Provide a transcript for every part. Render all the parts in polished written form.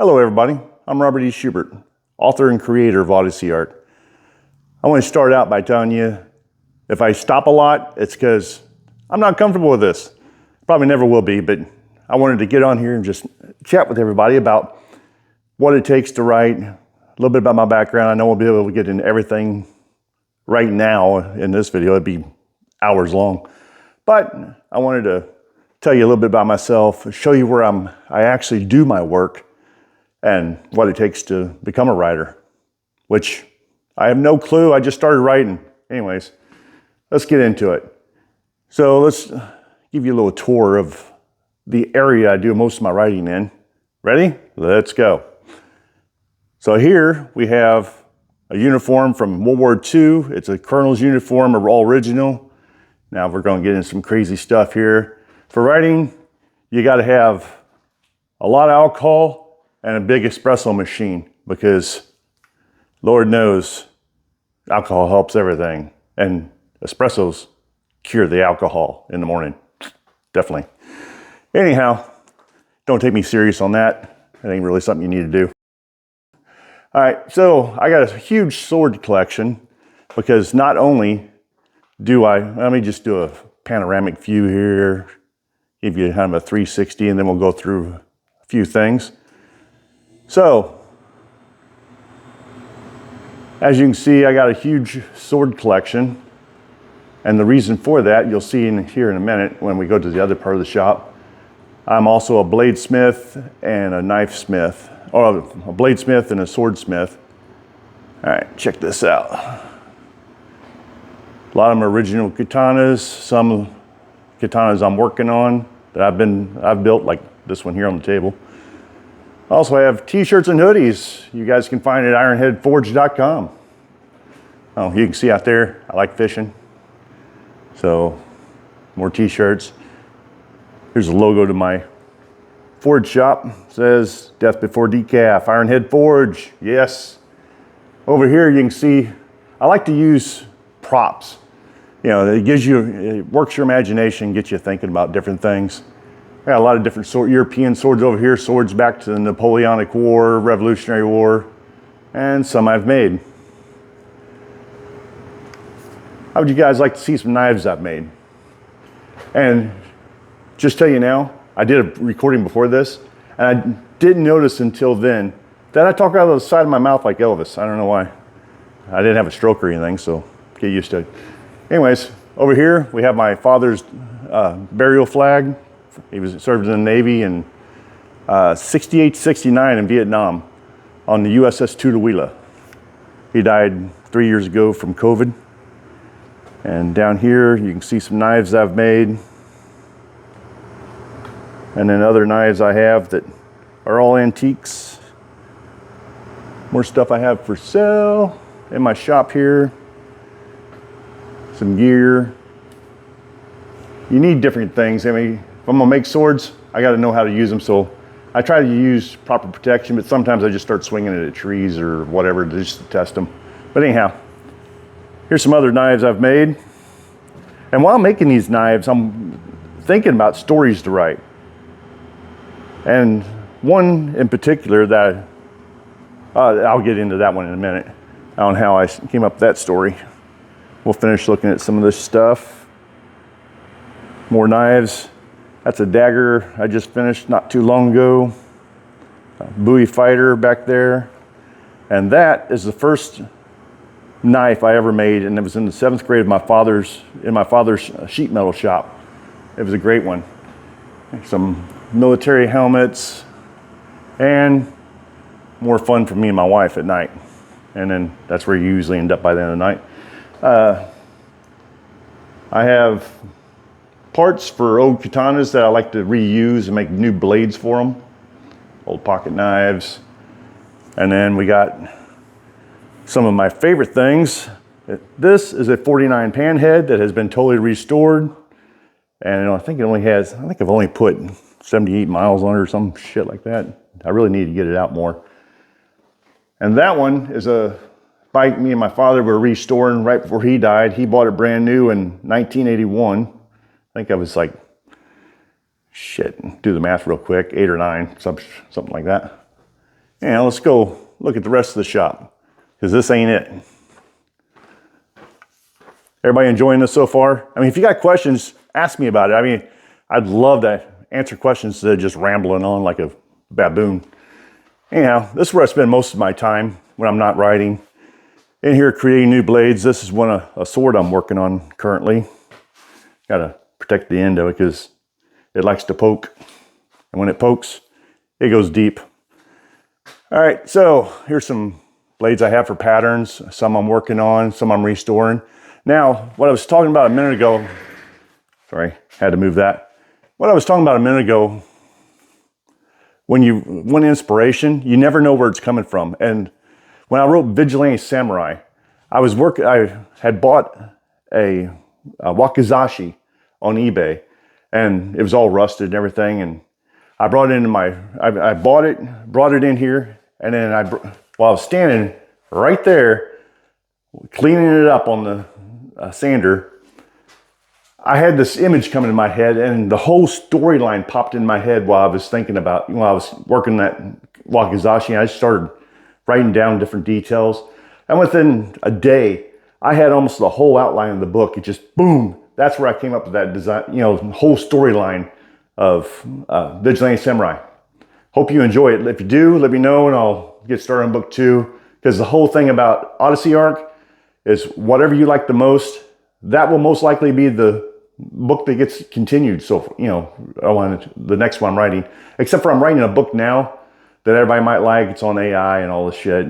Hello everybody, I'm Robert E. Schubert, author and creator of Odyssey Arc. I want to start out by telling you, if I stop a lot, it's because I'm not comfortable with this. Probably never will be, but I wanted to get on here and just chat with everybody about what it takes to write, a little bit about my background. I know we'll be able to get into everything right now in this video. It'd be hours long. But I wanted to tell you a little bit about myself, show you where I actually do my work and what it takes to become a writer, which I have no clue. I just started writing. Anyways, let's get into it. So let's give you a little tour of the area I do most of my writing in. Ready? Let's go. So here we have a uniform from World War II. It's a colonel's uniform, all original. Now we're going to get into some crazy stuff here. For writing, you got to have a lot of alcohol and a big espresso machine, because Lord knows alcohol helps everything, and espressos cure the alcohol in the morning. Definitely. Anyhow, don't take me serious on that. It ain't really something you need to do. All right, so I got a huge sword collection, because not only do let me just do a panoramic view here, give you kind of a 360, and then we'll go through a few things. So, as you can see, I got a huge sword collection, and the reason for that you'll see here in a minute when we go to the other part of the shop. I'm also a bladesmith and a knife smith, or a bladesmith and a swordsmith. All right, check this out. A lot of them are original katanas, some katanas I'm working on that I've built, like this one here on the table. Also, I have t-shirts and hoodies. You guys can find it at ironheadforge.com. Oh, you can see out there, I like fishing. So, more t-shirts. Here's a logo to my forge shop. It says, Death Before Decaf, Ironhead Forge, yes. Over here you can see, I like to use props. You know, it works your imagination, gets you thinking about different things. I got a lot of different European swords over here, swords back to the Napoleonic War, Revolutionary War, and some I've made. How would you guys like to see some knives I've made? And just tell you now, I did a recording before this, and I didn't notice until then that I talk out of the side of my mouth like Elvis. I don't know why. I didn't have a stroke or anything, so get used to it. Anyways, over here we have my father's burial flag. He served in the Navy in 68-69 in Vietnam on the USS Tutuila. He died 3 years ago from COVID. And down here you can see some knives I've made. And then other knives I have that are all antiques. More stuff I have for sale in my shop here. Some gear. You need different things. I mean, if I'm gonna make swords, I gotta know how to use them, so I try to use proper protection, but sometimes I just start swinging it at trees or whatever just to test them. But anyhow, here's some other knives I've made. And while making these knives, I'm thinking about stories to write. And one in particular that I'll get into that one in a minute on how I came up with that story. We'll finish looking at some of this stuff. More knives. That's a dagger I just finished not too long ago. A Bowie fighter back there. And that is the first knife I ever made, and it was in the 7th grade of in my father's sheet metal shop. It was a great one. Some military helmets, and more fun for me and my wife at night. And then that's where you usually end up by the end of the night. I have parts for old katanas that I like to reuse and make new blades for them. Old pocket knives. And then we got some of my favorite things. This is a 49 pan head that has been totally restored. And I think I've only put 78 miles on it or some shit like that. I really need to get it out more. And that one is a bike me and my father were restoring right before he died. He bought it brand new in 1981. I think I was like, shit, do the math real quick, 8 or 9, something like that. Now let's go look at the rest of the shop, because this ain't it. Everybody enjoying this so far? I mean, if you got questions, ask me about it. I mean, I'd love to answer questions instead of just rambling on like a baboon. Anyhow, this is where I spend most of my time when I'm not writing. In here creating new blades. This is a sword I'm working on currently. Gotta protect the end of it because it likes to poke. And when it pokes, it goes deep. All right, so here's some blades I have for patterns. Some I'm working on, some I'm restoring. Now, what I was talking about a minute ago, sorry, had to move that. What I was talking about a minute ago, when you want inspiration, you never know where it's coming from. And when I wrote Vigilante Samurai, I had bought a wakizashi on eBay, and it was all rusted and everything. And I brought it into I bought it, brought it in here, and then while I was standing right there, cleaning it up on the sander, I had this image come into my head, and the whole storyline popped in my head while I was thinking about, while I was working that wakizashi, and I started writing down different details. And within a day, I had almost the whole outline of the book. It just, boom, that's where I came up with that design, whole storyline of Vigilante Samurai. Hope you enjoy it. If you do, let me know and I'll get started on book 2. Because the whole thing about Odyssey Arc is whatever you like the most, that will most likely be the book that gets continued. So, the next one I'm writing. Except for I'm writing a book now that everybody might like. It's on AI and all this shit,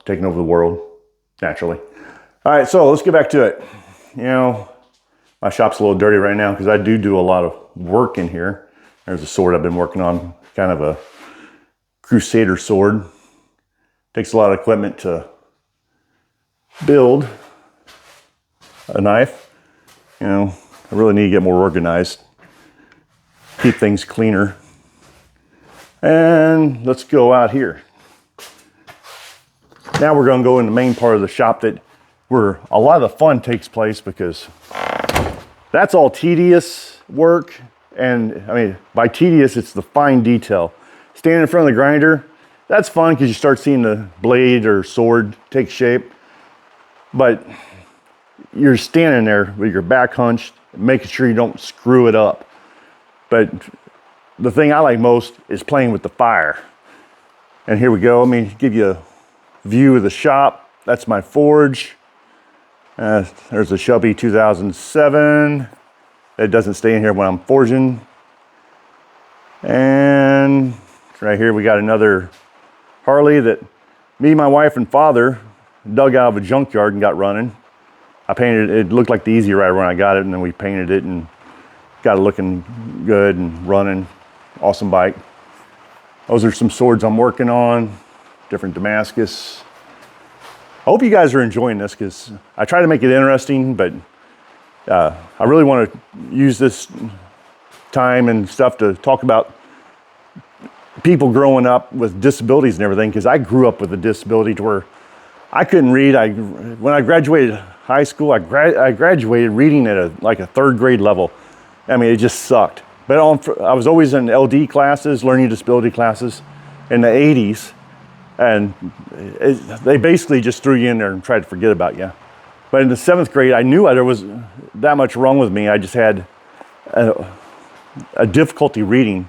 taking over the world, naturally. All right, so let's get back to it. My shop's a little dirty right now because I do a lot of work in here. There's a sword I've been working on, kind of a crusader sword. Takes a lot of equipment to build a knife. I really need to get more organized, keep things cleaner. And let's go out here. Now we're going to go in the main part of the shop where a lot of the fun takes place, because that's all tedious work. And I mean, by tedious, it's the fine detail. Standing in front of the grinder, that's fun because you start seeing the blade or sword take shape. But you're standing there with your back hunched, making sure you don't screw it up. But the thing I like most is playing with the fire. And here we go. Let me give you a view of the shop. That's my forge. There's a Shelby 2007. It doesn't stay in here when I'm forging. And right here we got another Harley that me, my wife, and father dug out of a junkyard and got running. I painted it. It looked like the Easy Rider when I got it, and then we painted it and got it looking good and running. Awesome bike. Those are some swords I'm working on, different Damascus. I hope you guys are enjoying this, because I try to make it interesting, but I really want to use this time and stuff to talk about people growing up with disabilities and everything, because I grew up with a disability to where I couldn't read. When I graduated high school, I graduated reading at a third grade level. I mean, it just sucked. But I was always in LD classes, learning disability classes, in the 80s. And they basically just threw you in there and tried to forget about you. But in the 7th grade, I knew there was that much wrong with me. I just had a difficulty reading.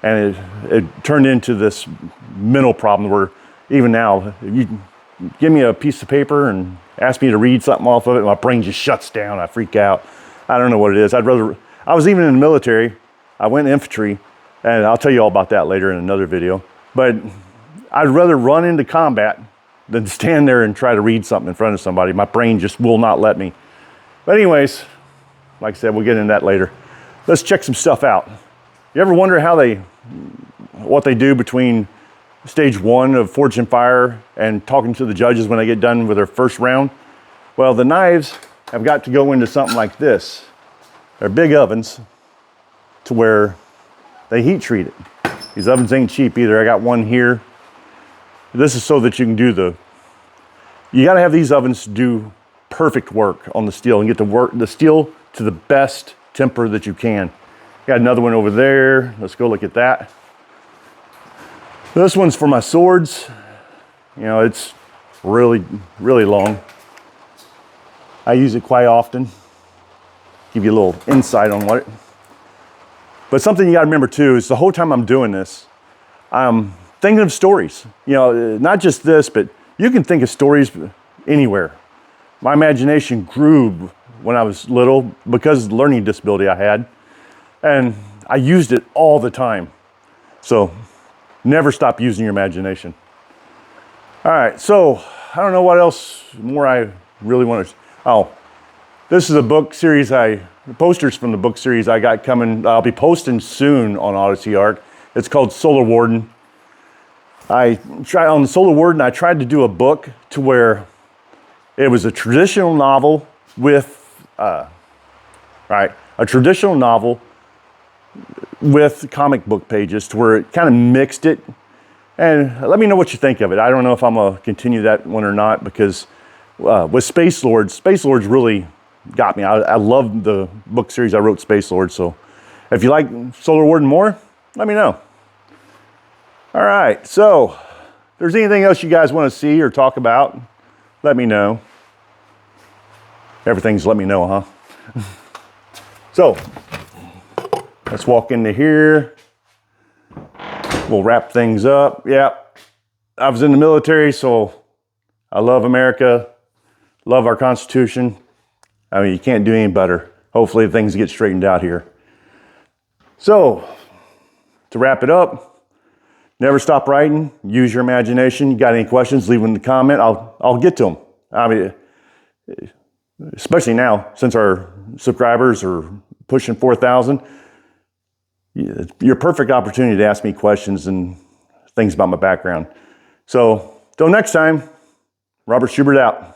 And it turned into this mental problem where even now, you give me a piece of paper and ask me to read something off of it, my brain just shuts down. I freak out. I don't know what it is. I was even in the military. I went infantry, and I'll tell you all about that later in another video. But I'd rather run into combat than stand there and try to read something in front of somebody. My brain just will not let me. But anyways, like I said, we'll get into that later. Let's check some stuff out. You ever wonder what they do between stage 1 of Forge and Fire and talking to the judges when they get done with their first round? Well, the knives have got to go into something like this. They're big ovens to where they heat treat it. These ovens ain't cheap either. I got one here. This is so that you can you got to have these ovens do perfect work on the steel and get the steel to the best temper that you can. Got another one over there. Let's go look at that. This one's for my swords. You know, it's really, really long. I use it quite often. Give you a little insight on what it. But something you gotta remember too is the whole time I'm doing this, I'm thinking of stories. You know, not just this, but you can think of stories anywhere. My imagination grew when I was little because of the learning disability I had, and I used it all the time. So never stop using your imagination. All right, so I don't know what else more I really want to. Oh, this is a book series posters from the book series I got coming. I'll be posting soon on Odyssey Arc. It's called Solar Warden. On Solar Warden, I tried to do a book to where it was a traditional novel with, a traditional novel with comic book pages to where it kind of mixed it. And let me know what you think of it. I don't know if I'm gonna continue that one or not because with Space Lords really got me. I love the book series I wrote, Space Lords. So if you like Solar Warden more, let me know. All right, so if there's anything else you guys want to see or talk about, let me know. Everything's let me know, huh? So let's walk into here. We'll wrap things up. Yeah, I was in the military, so I love America, love our Constitution. I mean, you can't do any better. Hopefully things get straightened out here. So to wrap it up, never stop writing, use your imagination. You got any questions, leave them in the comment. I'll get to them. I mean, especially now, since our subscribers are pushing 4,000, you're a perfect opportunity to ask me questions and things about my background. So, till next time, Robert Schubert out.